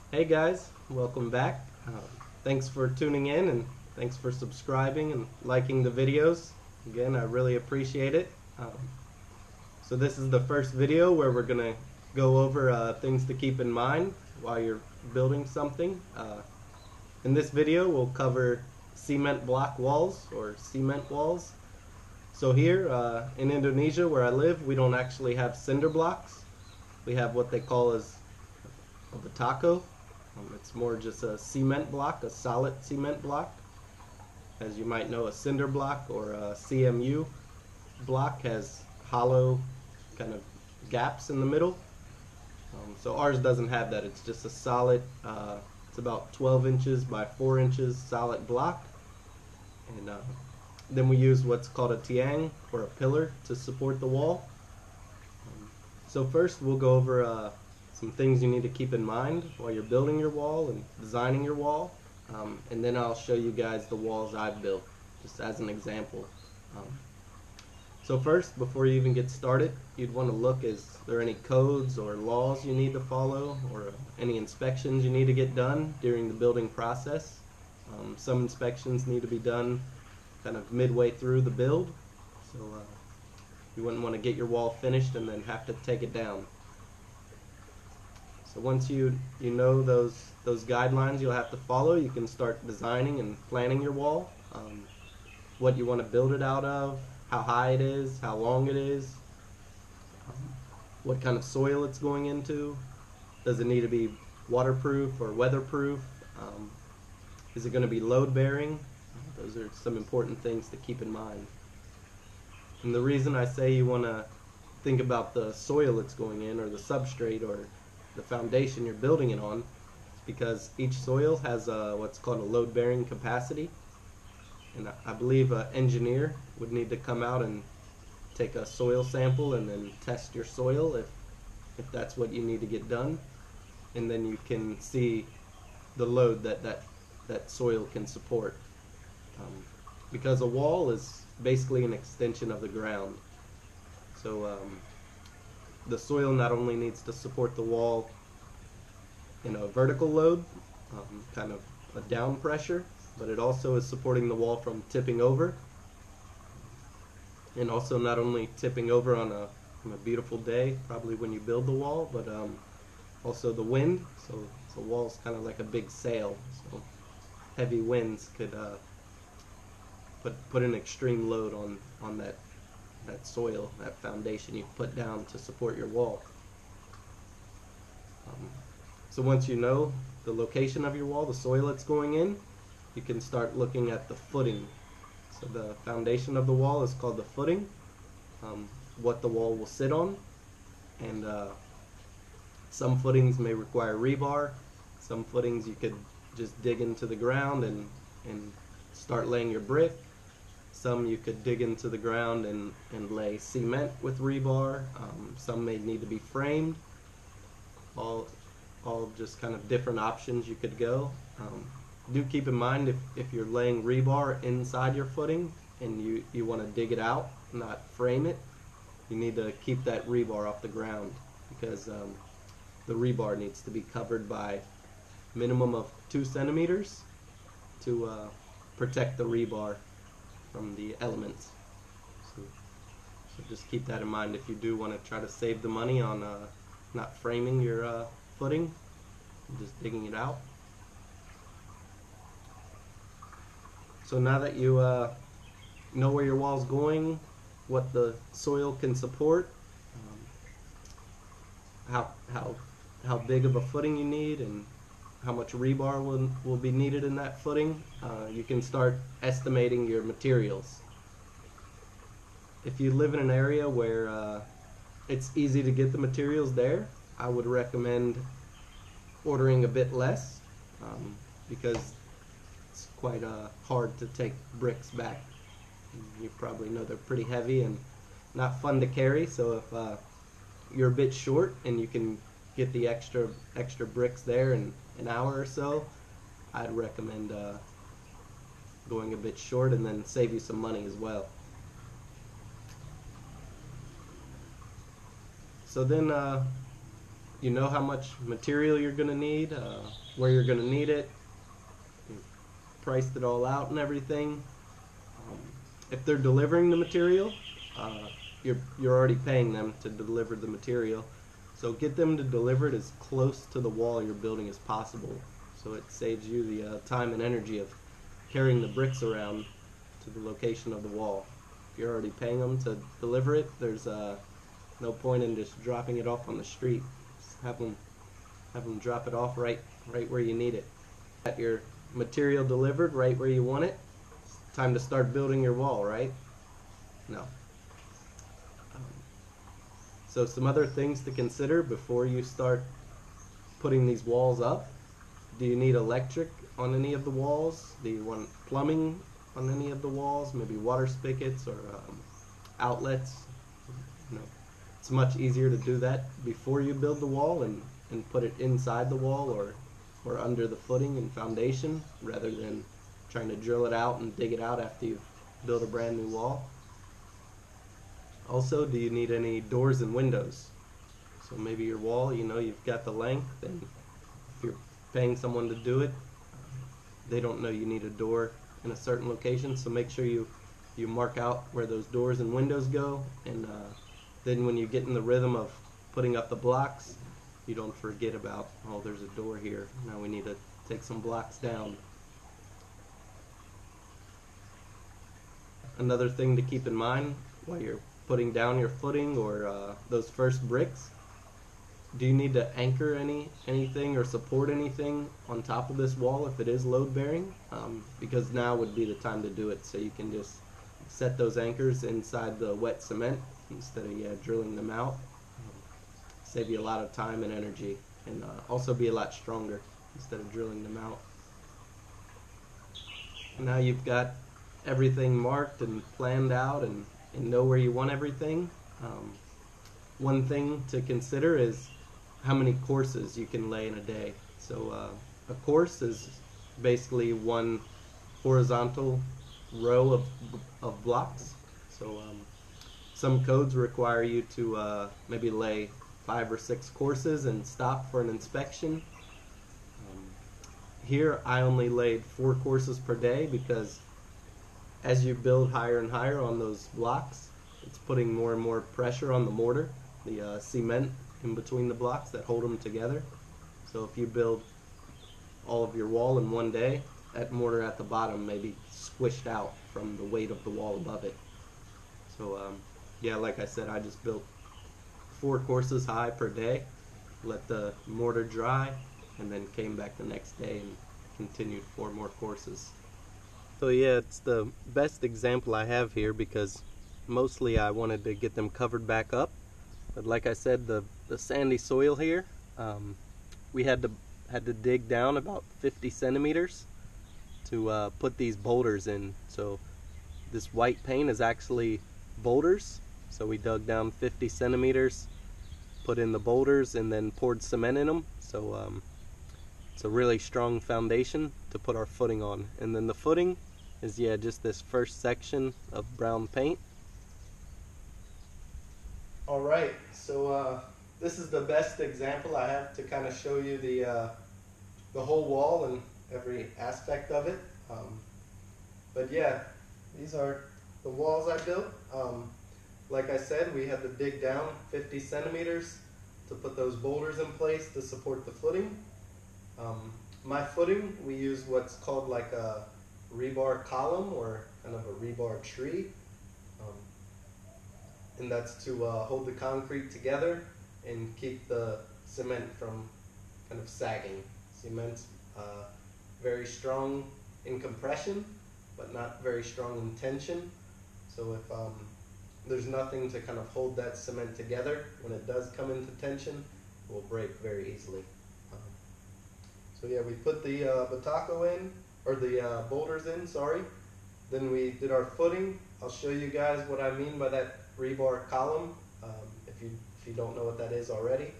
Hey guys, welcome back. Thanks for tuning in and thanks for subscribing and liking the videos. Again, I really appreciate it. So this is the first video where we're gonna go over things to keep in mind while you're building something. In this video, we'll cover cement block walls or cement walls. So here in Indonesia, where I live, we don't actually have cinder blocks. We have what they call as a batako. It's more just a cement block, a solid cement block. As you might know, a cinder block or a CMU block has hollow kind of gaps in the middle. So ours doesn't have that. It's just a solid, it's about 12 inches by 4 inches solid block. And then we use what's called a tiang or a pillar to support the wall. So first we'll go over some things you need to keep in mind while you're building your wall and designing your wall. And then I'll show you guys the walls I've built, just as an example. So first, before you even get started, you'd want to look, is there any codes or laws you need to follow, or any inspections you need to get done during the building process. Some inspections need to be done kind of midway through the build, so you wouldn't want to get your wall finished and then have to take it down. So once you know those guidelines you'll have to follow, you can start designing and planning your wall. What you want to build it out of, how high it is, how long it is, what kind of soil it's going into. Does it need to be waterproof or weatherproof? Is it going to be load bearing? Those are some important things to keep in mind. And the reason I say you want to think about the soil it's going in, or the substrate, or the foundation you're building it on, because each soil has what's called a load bearing capacity. And I believe an engineer would need to come out and take a soil sample and then test your soil if that's what you need to get done. And then you can see the load that soil can support. Because a wall is basically an extension of the ground. So the soil not only needs to support the wall in a vertical load, kind of a down pressure, but it also is supporting the wall from tipping over, and also not only tipping over on a beautiful day, probably when you build the wall, but also the wind. So the wall's kind of like a big sail. So heavy winds could put an extreme load on that soil, that foundation you put down to support your wall. So once you know the location of your wall, the soil it's going in, you can start looking at the footing. So the foundation of the wall is called the footing, what the wall will sit on. And some footings may require rebar. Some footings you could just dig into the ground and start laying your brick. Some you could dig into the ground and lay cement with rebar. Some may need to be framed. All just kind of different options you could go. Do keep in mind, if you're laying rebar inside your footing and you want to dig it out, not frame it, you need to keep that rebar off the ground, because the rebar needs to be covered by minimum of 2 centimeters to protect the rebar from the elements. So just keep that in mind if you do want to try to save the money on not framing your footing, just digging it out. So now that you know where your wall's going, what the soil can support, how big of a footing you need, and how much rebar will be needed in that footing, you can start estimating your materials. If you live in an area where it's easy to get the materials there, I would recommend ordering a bit less, because it's quite hard to take bricks back. You probably know they're pretty heavy and not fun to carry, so if you're a bit short and you can get the extra bricks there in an hour or so, I'd recommend going a bit short, and then save you some money as well. So then you know how much material you're going to need, where you're going to need it, you've priced it all out and everything. If they're delivering the material, you're already paying them to deliver the material. So get them to deliver it as close to the wall you're building as possible. So it saves you the time and energy of carrying the bricks around to the location of the wall. If you're already paying them to deliver it, there's no point in just dropping it off on the street. Just have them drop it off right where you need it. Got your material delivered right where you want it. It's time to start building your wall, right? No. So some other things to consider before you start putting these walls up. Do you need electric on any of the walls? Do you want plumbing on any of the walls? Maybe water spigots or outlets? You know, it's much easier to do that before you build the wall and put it inside the wall or under the footing and foundation rather than trying to drill it out and dig it out after you've built a brand new wall. Also, do you need any doors and windows? So maybe your wall, you know, you've got the length, and if you're paying someone to do it, they don't know you need a door in a certain location, so make sure you mark out where those doors and windows go, and then when you get in the rhythm of putting up the blocks, you don't forget about, oh, there's a door here, now we need to take some blocks down. Another thing to keep in mind while you're putting down your footing or those first bricks, do you need to anchor anything or support anything on top of this wall if it is load bearing? Because now would be the time to do it, so you can just set those anchors inside the wet cement instead of drilling them out. Save you a lot of time and energy, and also be a lot stronger instead of drilling them out. Now you've got everything marked and planned out and know where you want everything. One thing to consider is how many courses you can lay in a day. So a course is basically one horizontal row of blocks. So some codes require you to maybe lay 5 or 6 courses and stop for an inspection. Here I only laid 4 courses per day because as you build higher and higher on those blocks, it's putting more and more pressure on the mortar, the cement in between the blocks that hold them together. So if you build all of your wall in one day, that mortar at the bottom may be squished out from the weight of the wall above it. So yeah, like I said, I just built 4 courses high per day, let the mortar dry, and then came back the next day and continued 4 more courses. So yeah, it's the best example I have here because mostly I wanted to get them covered back up. But like I said, the sandy soil here, we had to dig down about 50 centimeters to put these boulders in. So this white paint is actually boulders. So we dug down 50 centimeters, put in the boulders, and then poured cement in them. So it's a really strong foundation to put our footing on. And then the footing is, yeah, just this first section of brown paint. Alright, so this is the best example I have to kind of show you the whole wall and every aspect of it. But yeah, these are the walls I built. Like I said, we had to dig down 50 centimeters to put those boulders in place to support the footing. My footing, we use what's called like a rebar column or kind of a rebar tree. And that's to hold the concrete together and keep the cement from kind of sagging. Cement's very strong in compression, but not very strong in tension. So if there's nothing to kind of hold that cement together, when it does come into tension, it will break very easily. So yeah, we put the Bataco in, or the boulders in, sorry. Then we did our footing. I'll show you guys what I mean by that rebar column, if you don't know what that is already.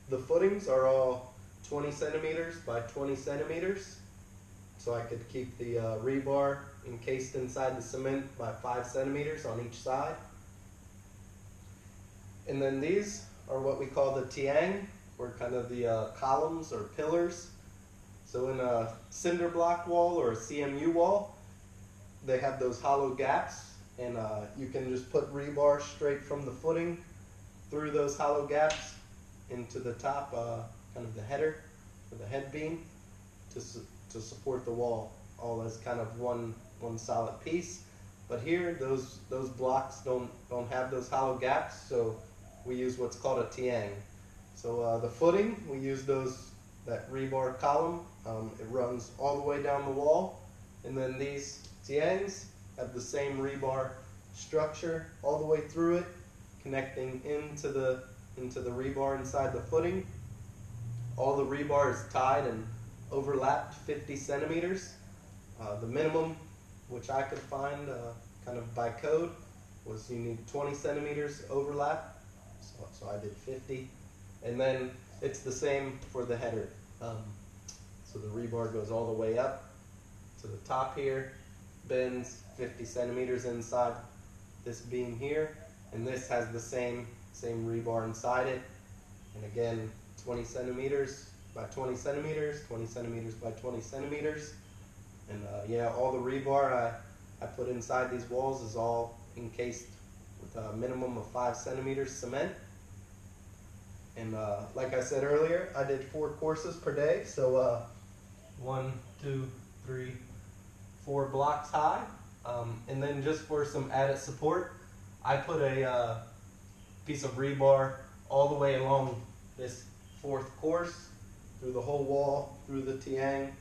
The footings are all 20 centimeters by 20 centimeters, so I could keep the rebar encased inside the cement by 5 centimeters on each side. And then these are what we call the tiang, or kind of the columns or pillars. So in a cinder block wall or a CMU wall, they have those hollow gaps, and you can just put rebar straight from the footing through those hollow gaps into the top, kind of the header or the head beam to support the wall, all as kind of one solid piece. But here, those blocks don't have those hollow gaps, so we use what's called a tiang. So the footing, we use that rebar column. It runs all the way down the wall, and then these tiangs have the same rebar structure all the way through it, connecting into the rebar inside the footing. All the rebar is tied and overlapped 50 centimeters. The minimum, which I could find kind of by code, was you need 20 centimeters overlap, so I did 50. And then it's the same for the header. So the rebar goes all the way up to the top here, bends 50 centimeters inside this beam here, and this has the same rebar inside it. And again, 20 centimeters by 20 centimeters, 20 centimeters by 20 centimeters. And yeah, all the rebar I put inside these walls is all encased with a minimum of 5 centimeters cement. And like I said earlier, I did 4 courses per day, so 1, 2, 3, 4 blocks high. And then just for some added support, I put a piece of rebar all the way along this 4th course, through the whole wall, through the tiang.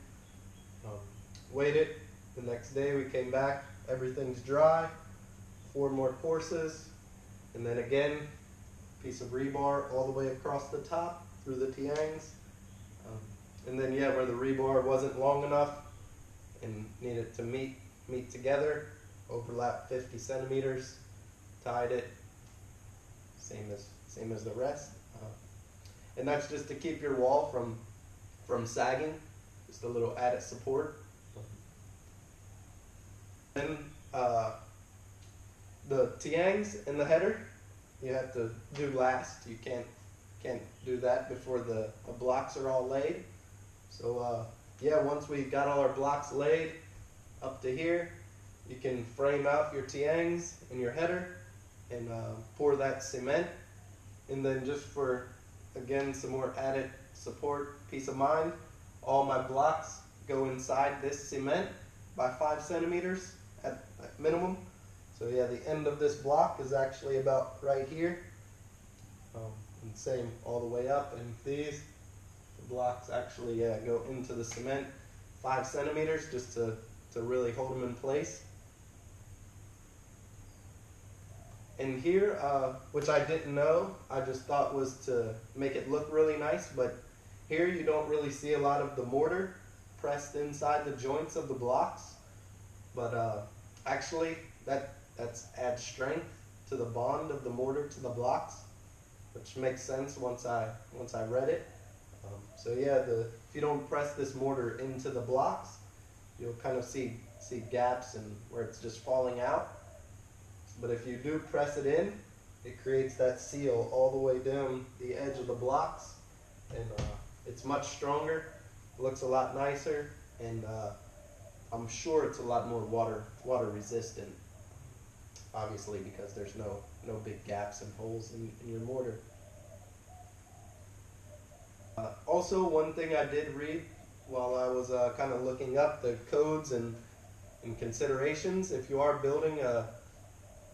Waited. The next day we came back, everything's dry. 4 more courses, and then again, piece of rebar all the way across the top through the tiangs. And then yeah, where the rebar wasn't long enough and needed to meet together, overlap 50 centimeters, tied it, same as the rest. And that's just to keep your wall from sagging, just a little added support. Then the tiangs and the header, you have to do last. You can't do that before the blocks are all laid. So yeah, once we got all our blocks laid up to here, you can frame out your tiangs and your header and pour that cement. And then just for, again, some more added support, peace of mind, all my blocks go inside this cement by 5 centimeters at minimum. So yeah, the end of this block is actually about right here. And same all the way up. And the blocks actually go into the cement 5 centimeters just to really hold them in place. And here, which I didn't know, I just thought was to make it look really nice, but here you don't really see a lot of the mortar pressed inside the joints of the blocks. But actually, that's adds strength to the bond of the mortar to the blocks, which makes sense once I read it. So yeah, if you don't press this mortar into the blocks, you'll kind of see gaps and where it's just falling out. But if you do press it in, it creates that seal all the way down the edge of the blocks, and it's much stronger, looks a lot nicer, and I'm sure it's a lot more water resistant, obviously, because there's no big gaps and holes in your mortar. Also, one thing I did read while I was kind of looking up the codes and considerations, if you are building a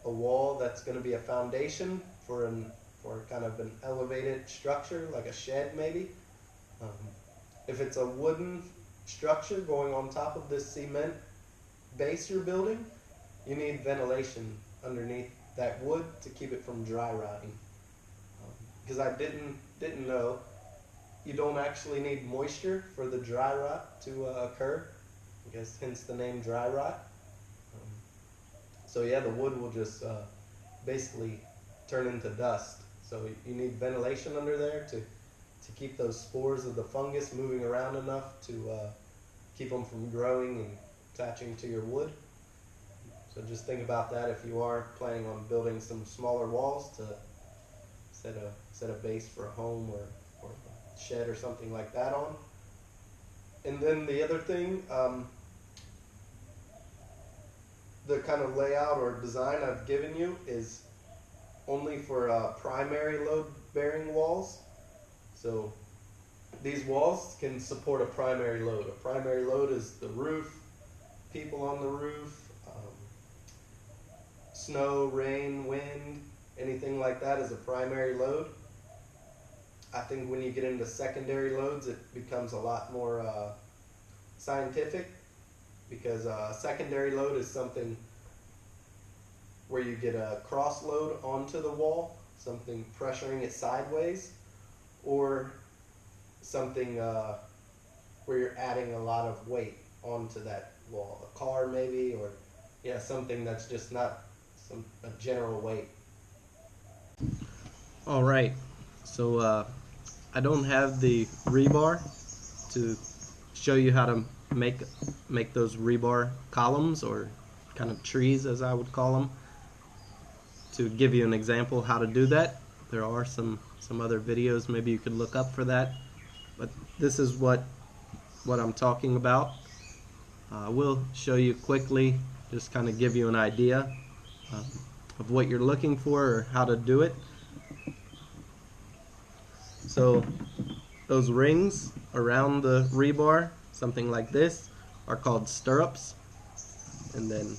wall that's going to be a foundation for kind of an elevated structure, like a shed maybe, if it's a wooden structure going on top of this cement base you're building, you need ventilation underneath that wood to keep it from dry rotting. Because I didn't know, you don't actually need moisture for the dry rot to occur. I guess hence the name dry rot. So yeah, the wood will just basically turn into dust. So you need ventilation under there to keep those spores of the fungus moving around enough to keep them from growing and attaching to your wood. So just think about that if you are planning on building some smaller walls, to set a base for a home or a shed or something like that on. And then the other thing, the kind of layout or design I've given you is only for primary load bearing walls. So these walls can support a primary load. A primary load is the roof, people on the roof, snow, rain, wind, anything like that is a primary load. I think when you get into secondary loads, it becomes a lot more scientific, because secondary load is something where you get a cross load onto the wall, something pressuring it sideways, or something where you're adding a lot of weight onto that wall, a car maybe, or yeah, something that's just not a general weight. All right, so I don't have the rebar to show you how to make those rebar columns, or kind of trees as I would call them. To give you an example how to do that, there are some other videos maybe you could look up for that, but this is what I'm talking about. I will show you quickly, just kind of give you an idea of what you're looking for or how to do it. So those rings around the rebar, something like this, are called stirrups. And then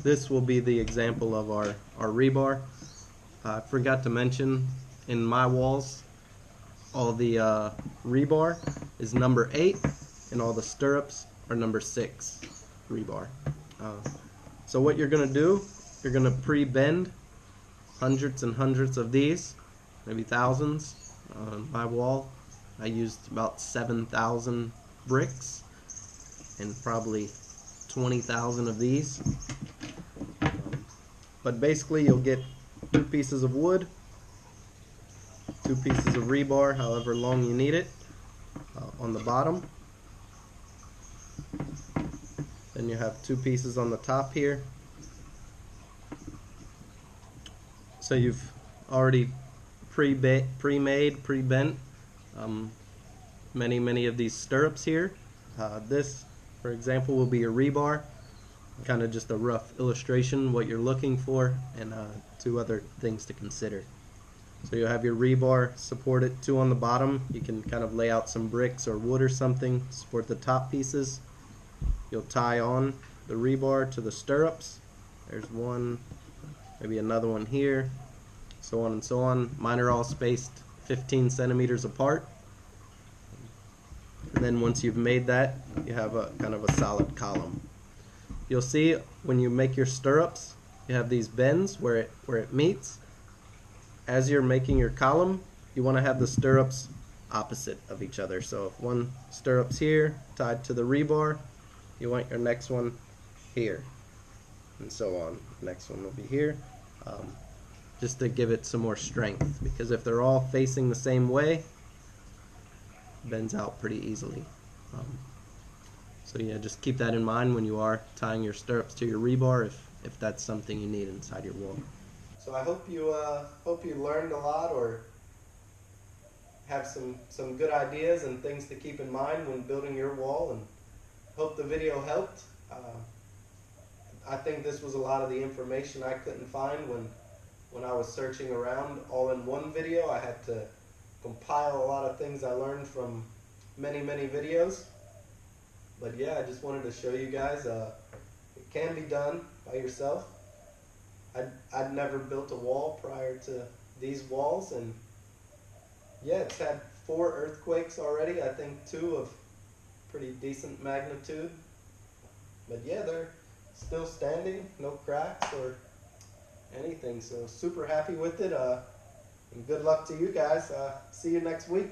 this will be the example of our rebar. I forgot to mention, in my walls, all the rebar is number 8, and all the stirrups are number 6 rebar. So what you're going to do, you're going to pre-bend hundreds and hundreds of these, maybe thousands. On my wall, I used about 7,000 bricks and probably 20,000 of these. But basically you'll get 2 pieces of wood, 2 pieces of rebar, however long you need it, on the bottom. Then you have 2 pieces on the top here. So you've already pre-made, pre-bent many of these stirrups here. This, for example, will be a rebar. Kind of just a rough illustration what you're looking for, and 2 other things to consider. So you'll have your rebar supported, 2 on the bottom. You can kind of lay out some bricks or wood or something to support the top pieces. You'll tie on the rebar to the stirrups. There's one, maybe another one here, so on and so on. Mine are all spaced 15 centimeters apart. And then once you've made that, you have a kind of a solid column. You'll see when you make your stirrups, you have these bends where it meets. As you're making your column, you want to have the stirrups opposite of each other. So if one stirrup's here, tied to the rebar, you want your next one here, and so on. Next one will be here, just to give it some more strength, because if they're all facing the same way, it bends out pretty easily. So yeah, just keep that in mind when you are tying your stirrups to your rebar, if that's something you need inside your wall. So I hope you learned a lot, or have some good ideas and things to keep in mind when building your wall, and hope the video helped. I think this was a lot of the information I couldn't find when I was searching around all in one video. I had to compile a lot of things I learned from many videos. But yeah, I just wanted to show you guys it can be done by yourself. I'd never built a wall prior to these walls, and yeah, it's had 4 earthquakes already. I think 2 of pretty decent magnitude. But yeah, they're still standing, no cracks or anything. So super happy with it. And good luck to you guys. See you next week.